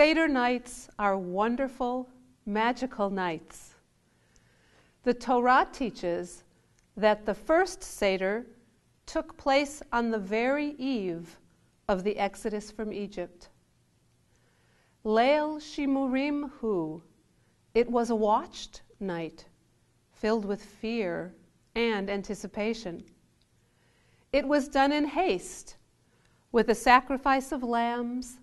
Seder nights are wonderful, magical nights. The Torah teaches that the first Seder took place on the very eve of the Exodus from Egypt. Leil Shimurim Hu, it was a watched night, filled with fear and anticipation. It was done in haste, with a sacrifice of lambs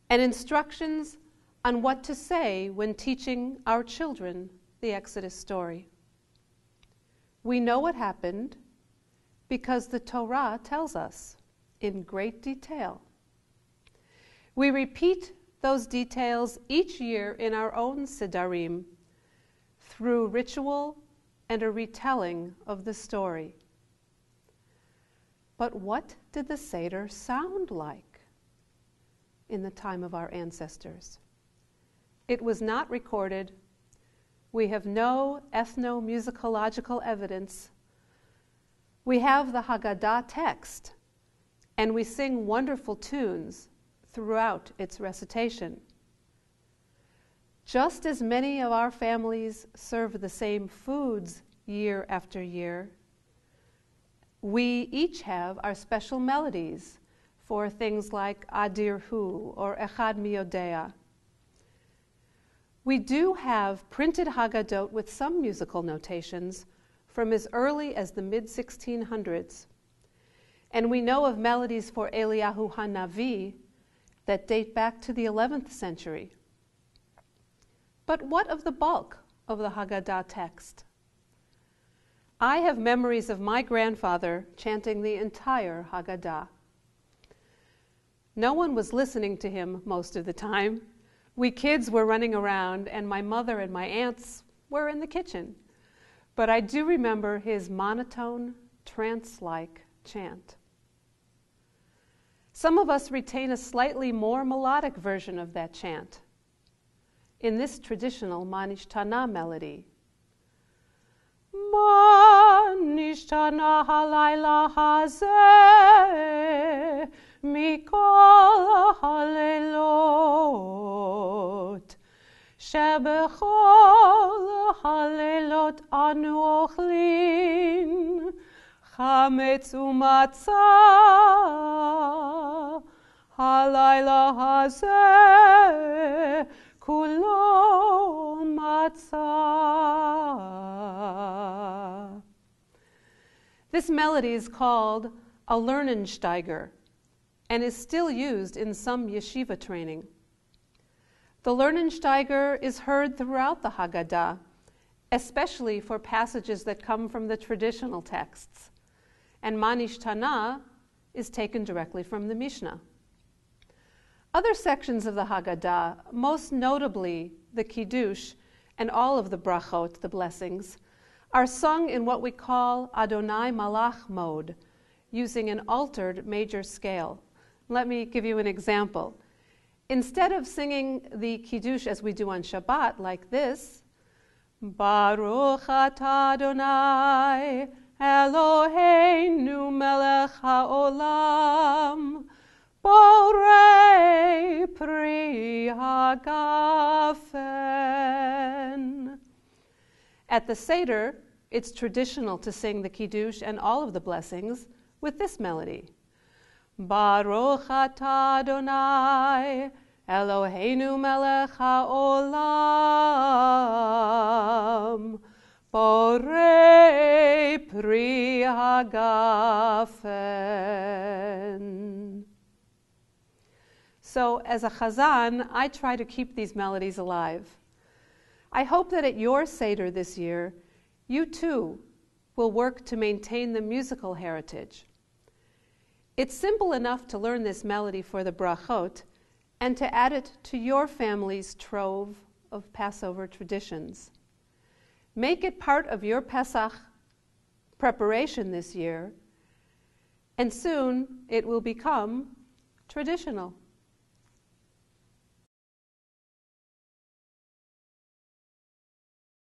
and instructions on what to say when teaching our children the Exodus story. We know what happened because the Torah tells us in great detail. We repeat those details each year in our own Sedarim through ritual and a retelling of the story. But what did the Seder sound like in the time of our ancestors? It was not recorded. We have no ethnomusicological evidence. We have the Haggadah text, and we sing wonderful tunes throughout its recitation. Just as many of our families serve the same foods year after year, we each have our special melodies for things like Adir Hu or Echad Mi Yodea. We do have printed Haggadot with some musical notations from as early as the mid-1600s. And we know of melodies for Eliyahu HaNavi that date back to the 11th century. But what of the bulk of the Haggadah text? I have memories of my grandfather chanting the entire Haggadah. No one was listening to him most of the time. We kids were running around, and my mother and my aunts were in the kitchen. But I do remember his monotone, trance-like chant. Some of us retain a slightly more melodic version of that chant in this traditional Manishtana melody. Manishtana halayla hazeh mikol halelot shebechol halelot anu ochlin chametz umatzah halayla hazeh kulo matzah. This melody is called a Lernen-Steiger and is still used in some yeshiva training. The Lernen-Steiger is heard throughout the Haggadah, especially for passages that come from the traditional texts, and Manishtana is taken directly from the Mishnah. Other sections of the Haggadah, most notably the Kiddush and all of the brachot, the blessings, are sung in what we call Adonai Malach mode, using an altered major scale. Let me give you an example. Instead of singing the Kiddush as we do on Shabbat, like this, Baruch atah Adonai Eloheinu melech haolam Borei pri hagafen. At the Seder, it's traditional to sing the Kiddush and all of the blessings with this melody. Baruch atah Adonai Eloheinu melech haolam Borei pri hagafen. So as a chazan, I try to keep these melodies alive. I hope that at your Seder this year, you too will work to maintain the musical heritage. It's simple enough to learn this melody for the brachot and to add it to your family's trove of Passover traditions. Make it part of your Pesach preparation this year, and soon it will become traditional.